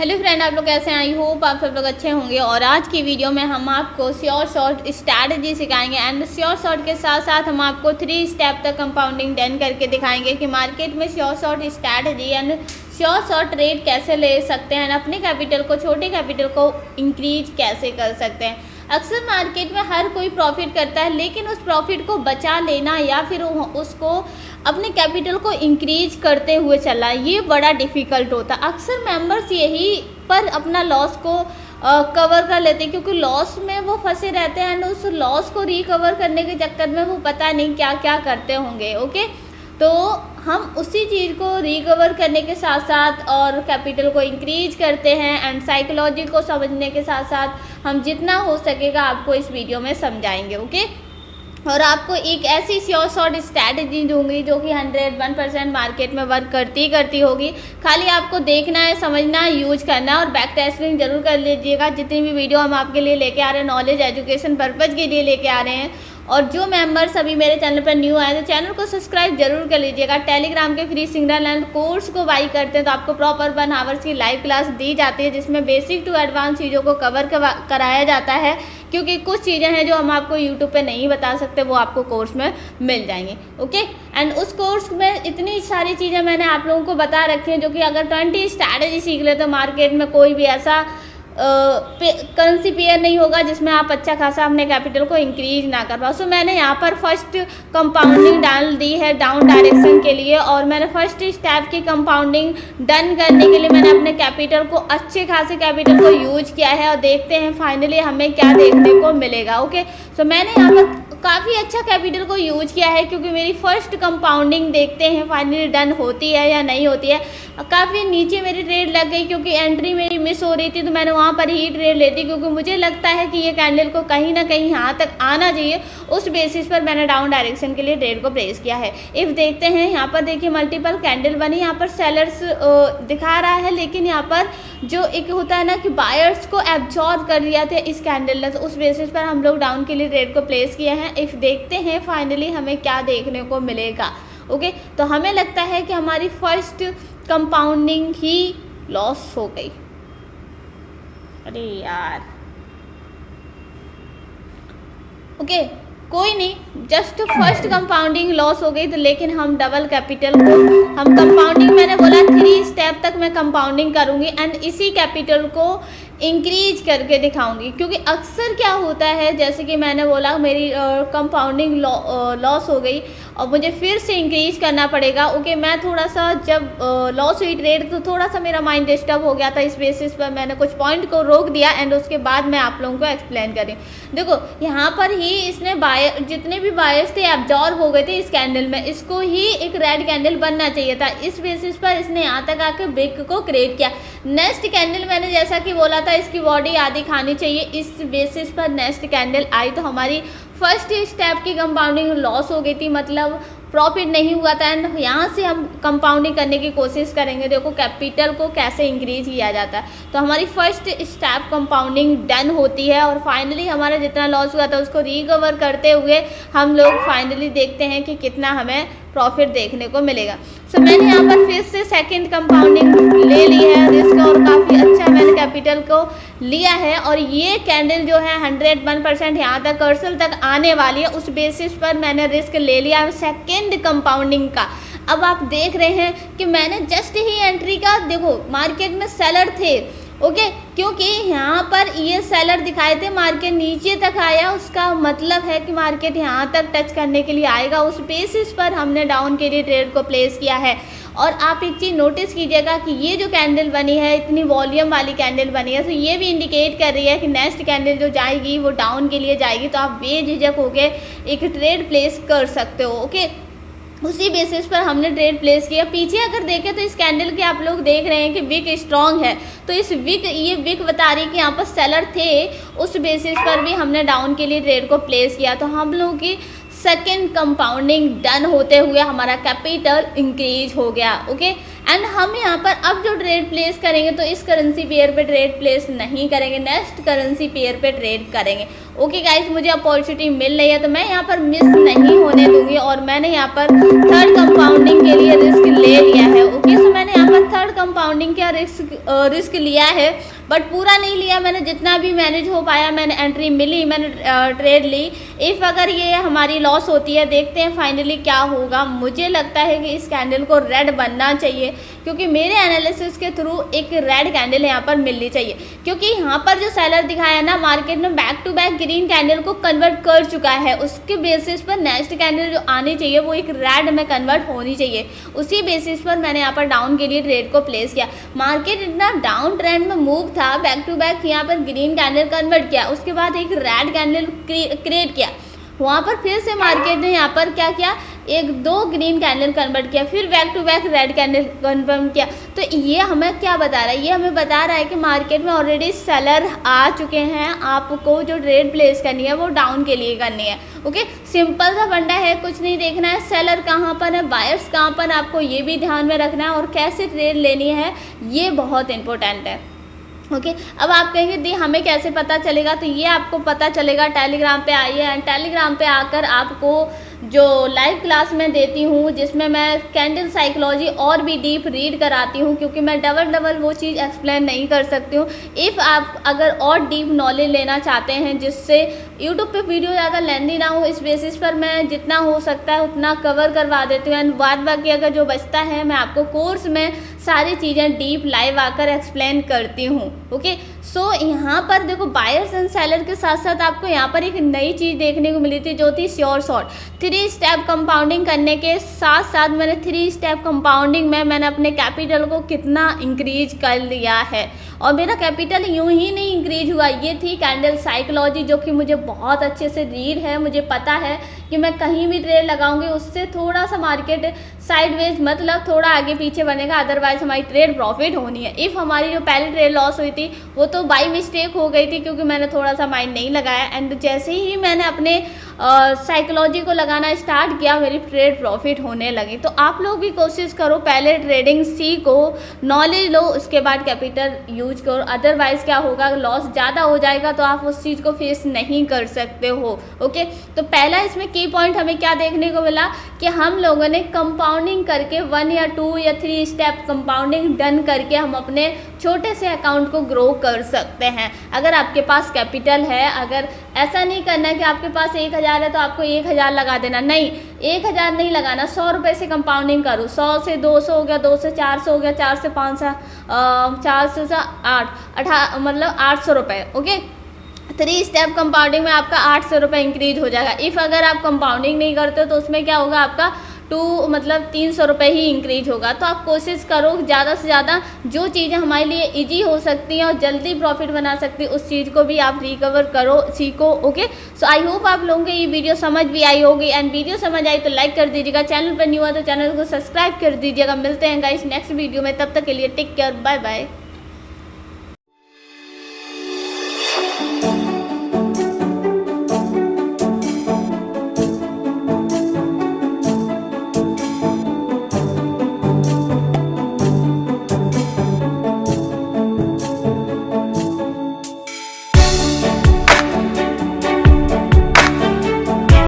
Hello friend, आप लोग कैसे हैं? आई होप आप सब लोग अच्छे होंगे। और आज की वीडियो में हम आपको श्योर शॉर्ट स्ट्रैटेजी सिखाएंगे एंड श्योर शॉर्ट के साथ साथ हम आपको 3 स्टेप तक कंपाउंडिंग डन करके दिखाएंगे कि मार्केट में sure short strategy and sure short trade कैसे ले सकते हैं, अपने कैपिटल को, छोटे कैपिटल को इंक्रीज कैसे कर सकते हैं। अक्सर मार्केट में हर कोई प्रॉफिट करता है, लेकिन उस प्रॉफिट को बचा लेना या फिर उसको अपने कैपिटल को इंक्रीज करते हुए चलना, ये बड़ा डिफ़िकल्ट होता है। अक्सर मेंबर्स यही पर अपना लॉस को कवर कर लेते हैं, क्योंकि लॉस में वो फंसे रहते हैं एंड उस लॉस को रिकवर करने के चक्कर में वो पता नहीं क्या क्या करते होंगे। ओके, तो हम उसी चीज़ को रिकवर करने के साथ साथ और कैपिटल को इंक्रीज करते हैं एंड साइकोलॉजी को समझने के साथ साथ हम जितना हो सकेगा आपको इस वीडियो में समझाएंगे। ओके, और आपको एक ऐसी श्योर शॉर्ट स्ट्रैटेजी दूंगी जो कि 101% मार्केट में वर्क करती होगी। खाली आपको देखना है, समझना है, यूज करना है और बैक टेस्टिंग जरूर कर लीजिएगा। जितनी भी वीडियो हम आपके लिए लेके आ रहे हैं नॉलेज एजुकेशन पर्पज़ के लिए लेके आ रहे हैं। और जो मेंबर्स अभी मेरे चैनल पर न्यू आए तो चैनल को सब्सक्राइब जरूर कर लीजिएगा। टेलीग्राम के फ्री सिग्नल एंड कोर्स को बाई करते हैं तो आपको प्रॉपर 1 आवर्स की लाइव क्लास दी जाती है, जिसमें बेसिक टू एडवांस चीज़ों को कवर कराया जाता है, क्योंकि कुछ चीज़ें हैं जो हम आपको यूट्यूब पे नहीं बता सकते, वो आपको कोर्स में मिल जाएंगे। ओके, एंड उस कोर्स में इतनी सारी चीज़ें मैंने आप लोगों को बता रखी हैं, जो कि अगर 20 स्ट्रैटेजी सीख ले तो मार्केट में कोई भी ऐसा करेंसी पेयर नहीं होगा जिसमें आप अच्छा खासा अपने कैपिटल को इंक्रीज ना कर पाओ। सो मैंने यहाँ पर फर्स्ट कंपाउंडिंग डाल दी है डाउन डायरेक्शन के लिए, और मैंने फर्स्ट स्टेप की कंपाउंडिंग डन करने के लिए मैंने अपने कैपिटल को, अच्छे खासे कैपिटल को यूज किया है और देखते हैं फाइनली हमें क्या देखने को मिलेगा। ओके, सो मैंने यहाँ पर काफ़ी अच्छा कैपिटल को यूज किया है, क्योंकि मेरी फर्स्ट कंपाउंडिंग देखते हैं फाइनली डन होती है या नहीं होती है। काफ़ी नीचे मेरी ट्रेड लग गई, क्योंकि एंट्री मेरी मिस हो रही थी, तो मैंने वहाँ पर ही ट्रेड लेती, क्योंकि मुझे लगता है कि ये कैंडल को कहीं ना कहीं यहाँ तक आना चाहिए। उस बेसिस पर मैंने डाउन डायरेक्शन के लिए ट्रेड को प्लेस किया है। इफ़ देखते हैं यहाँ पर देखिए मल्टीपल कैंडल बनी, यहाँ पर सेलर्स दिखा रहा है, लेकिन यहाँ पर जो एक होता है ना कि बायर्स को एब्जॉर्ब कर दिया था इस कैंडल ने, तो उस बेसिस पर हम लोग डाउन के लिए ट्रेड को प्लेस किया है। इफ़ देखते हैं फाइनली हमें क्या देखने को मिलेगा। ओके, तो हमें लगता है कि हमारी फर्स्ट कंपाउंडिंग ही लॉस हो गई। अरे यार, ओके कोई नहीं, जस्ट फर्स्ट कंपाउंडिंग लॉस हो गई, तो लेकिन हम डबल कैपिटल को, हम कंपाउंडिंग, मैंने बोला 3 स्टेप तक मैं कंपाउंडिंग करूंगी एंड इसी कैपिटल को इंक्रीज करके दिखाऊंगी। क्योंकि अक्सर क्या होता है, जैसे कि मैंने बोला मेरी कंपाउंडिंग लॉस हो गई और मुझे फिर से इंक्रीज करना पड़ेगा। ओके, मैं थोड़ा सा जब लॉस हुई ट्रेड तो थोड़ा सा मेरा माइंड डिस्टर्ब हो गया था, इस बेसिस पर मैंने कुछ पॉइंट को रोक दिया एंड उसके बाद मैं आप लोगों को एक्सप्लेन करी। देखो यहाँ पर ही इसने जितने भी बायर्स थे एब्जॉर्ब हो गए थे इस कैंडल में, इसको ही एक रेड कैंडल बनना चाहिए था। इस बेसिस पर इसने यहाँ तक आके ब्रेक को क्रिएट किया। नेक्स्ट कैंडल मैंने जैसा कि बोला था इसकी बॉडी आधी खानी चाहिए, इस बेसिस पर नेक्स्ट कैंडल आई, तो हमारी फर्स्ट स्टेप की कंपाउंडिंग लॉस हो गई थी, मतलब प्रॉफिट नहीं हुआ था। एंड यहाँ से हम कंपाउंडिंग करने की कोशिश करेंगे, देखो कैपिटल को कैसे इंक्रीज किया जाता है। तो हमारी फर्स्ट स्टेप कंपाउंडिंग डन होती है और फाइनली हमारा जितना लॉस हुआ था उसको रिकवर करते हुए हम लोग फाइनली देखते हैं कि कितना हमें प्रॉफिट देखने को मिलेगा। सो मैंने यहाँ पर फिर से सेकंड कंपाउंडिंग ले ली है रिस्क, और काफ़ी अच्छा मैंने कैपिटल को लिया है। और ये कैंडल जो है 101% यहाँ तक कर्सल तक आने वाली है, उस बेसिस पर मैंने रिस्क ले लिया है सेकेंड कंपाउंडिंग का। अब आप देख रहे हैं कि मैंने जस्ट ही एंट्री का, देखो मार्केट में सेलर थे। ओके, क्योंकि यहाँ पर ये सेलर दिखाए थे, मार्केट नीचे तक आया, उसका मतलब है कि मार्केट यहाँ तक टच करने के लिए आएगा। उस बेसिस पर हमने डाउन के लिए ट्रेड को प्लेस किया है। और आप एक चीज़ नोटिस कीजिएगा कि ये जो कैंडल बनी है, इतनी वॉल्यूम वाली कैंडल बनी है, तो ये भी इंडिकेट कर रही है कि नेक्स्ट कैंडल जो जाएगी वो डाउन के लिए जाएगी, तो आप बेझिझक होकर एक ट्रेड प्लेस कर सकते हो। ओके, उसी बेसिस पर हमने ट्रेड प्लेस किया। पीछे अगर देखें तो इस कैंडल के आप लोग देख रहे हैं कि विक स्ट्रांग है, तो इस विक, ये विक बता रही है कि यहाँ पर सेलर थे, उस बेसिस पर भी हमने डाउन के लिए ट्रेड को प्लेस किया। तो हम लोगों की सेकेंड कंपाउंडिंग डन होते हुए हमारा कैपिटल इंक्रीज हो गया। ओके, एंड हम यहाँ पर अब जो ट्रेड प्लेस करेंगे तो इस करेंसी पेयर पे ट्रेड प्लेस नहीं करेंगे, नेक्स्ट करेंसी पेयर पे ट्रेड करेंगे। ओके गाइस, मुझे अपॉर्चुनिटी मिल रही है तो मैं यहाँ पर मिस नहीं होने दूंगी, और मैंने यहाँ पर थर्ड कंपाउंडिंग के लिए रिस्क ले लिया है। ओके, सो मैंने यहाँ पर थर्ड कंपाउंडिंग कंपाउंडिंग का रिस्क लिया है, बट पूरा नहीं लिया मैंने, जितना भी मैनेज हो पाया मैंने एंट्री मिली, मैंने ट्रेड ली। इफ़ अगर ये हमारी लॉस होती है, देखते हैं फाइनली क्या होगा। मुझे लगता है कि इस कैंडल को रेड बनना चाहिए, क्योंकि मेरे एनालिसिस के थ्रू एक रेड कैंडल यहाँ पर मिलनी चाहिए, क्योंकि यहाँ पर जो सेलर दिखाया ना मार्केट में back to back green candle को कन्वर्ट कर चुका है। उसके बेसिस पर नेक्स्ट कैंडल जो आनी चाहिए वो एक रेड में कन्वर्ट होनी चाहिए। उसी बेसिस पर मैंने यहाँ पर डाउन के लिए ट्रेड को प्लेस किया। मार्केट इतना डाउन ट्रेंड में मूव था, बैक टू बैक यहाँ पर ग्रीन कैंडल कन्वर्ट किया, उसके बाद एक रेड कैंडल क्रिएट किया, वहाँ पर फिर से मार्केट ने यहाँ पर क्या किया, एक दो ग्रीन कैंडल कन्वर्ट किया, फिर back to back red candle confirm किया। तो ये हमें क्या बता रहा है, ये हमें बता रहा है कि मार्केट में ऑलरेडी सेलर आ चुके हैं, आपको जो ट्रेड प्लेस करनी है वो डाउन के लिए करनी है। ओके, सिंपल सा फंडा है, कुछ नहीं देखना है सेलर कहाँ पर है, बायर्स कहाँ पर, आपको ये भी ध्यान में रखना है, और कैसे ट्रेड लेनी है ये बहुत इंपॉर्टेंट है। ओके, अब आप कहेंगे दी हमें कैसे पता चलेगा, तो ये आपको पता चलेगा टेलीग्राम पे आइए, एंड टेलीग्राम पे आकर आपको जो लाइव क्लास मैं देती हूँ जिसमें मैं कैंडल साइकोलॉजी और भी डीप रीड कराती हूँ, क्योंकि मैं डबल वो चीज़ एक्सप्लेन नहीं कर सकती हूँ। इफ़ आप अगर और डीप नॉलेज लेना चाहते हैं जिससे यूट्यूब पे वीडियो ज़्यादा लेंदी ना हो, इस बेसिस पर मैं जितना हो सकता है उतना कवर करवा देती हूँ, एंड बाद बाकी अगर जो बचता है मैं आपको कोर्स में सारी चीज़ें डीप लाइव आकर एक्सप्लेन करती हूँ। ओके, सो यहाँ पर देखो बायर्स एंड सेलर के साथ साथ आपको यहाँ पर एक नई चीज़ देखने को मिली थी जो थी श्योर शॉर्ट। 3 स्टेप कंपाउंडिंग करने के साथ साथ मैंने 3 स्टेप कंपाउंडिंग में मैंने अपने कैपिटल को कितना इंक्रीज कर लिया है, और मेरा कैपिटल यूं ही नहीं इंक्रीज हुआ, ये थी कैंडल साइकोलॉजी जो कि मुझे बहुत अच्छे से रीड है। मुझे पता है कि मैं कहीं भी ट्रेड लगाऊंगी उससे थोड़ा सा मार्केट साइडवेज मतलब थोड़ा आगे पीछे बनेगा, अदरवाइज हमारी ट्रेड प्रॉफिट होनी है। इफ़ हमारी जो पहली ट्रेड लॉस हुई थी वो तो बाई मिस्टेक हो गई थी, क्योंकि मैंने थोड़ा सा माइंड नहीं लगाया, एंड जैसे ही मैंने अपने साइकोलॉजी को लगाना स्टार्ट किया मेरी ट्रेड प्रॉफिट होने लगी। तो आप लोग भी कोशिश करो, पहले ट्रेडिंग सीखो, नॉलेज लो, उसके बाद कैपिटल यूज करो, अदरवाइज क्या होगा, लॉस ज़्यादा हो जाएगा तो आप उस चीज़ को फेस नहीं कर सकते हो। ओके, तो पहला इसमें की पॉइंट हमें क्या देखने को मिला कि हम लोगों ने कंपाउंडिंग करके 1 या 2 या 3 स्टेप कंपाउंडिंग डन करके हम अपने छोटे से अकाउंट को ग्रो कर सकते हैं, अगर आपके पास कैपिटल है। अगर ऐसा नहीं करना है कि आपके पास 1000 है तो आपको 1000 लगा देना, नहीं, 1000 नहीं लगाना, 100 रुपये से कंपाउंडिंग करो, 100 से 200 हो गया, 200 से 400 हो गया, 4 से 500, 400 से 8 मतलब 800 रुपये। ओके, 3 स्टेप कंपाउंडिंग में आपका 800 रुपये इंक्रीज हो जाएगा। इफ़ अगर आप कंपाउंडिंग नहीं करते हो तो उसमें क्या होगा, आपका 300 रुपये ही इंक्रीज होगा। तो आप कोशिश करो ज़्यादा से ज़्यादा जो चीज़ें हमारे लिए इजी हो सकती हैं और जल्दी प्रॉफिट बना सकती है उस चीज़ को भी आप रिकवर करो, सीखो। ओके, सो आई होप आप लोगों को ये वीडियो समझ भी आई होगी, एंड वीडियो समझ आई तो लाइक कर दीजिएगा, चैनल पर न्यू है तो चैनल को सब्सक्राइब कर दीजिएगा। मिलते हैं गाइस नेक्स्ट वीडियो में, तब तक के लिए टेक केयर, बाय बाय।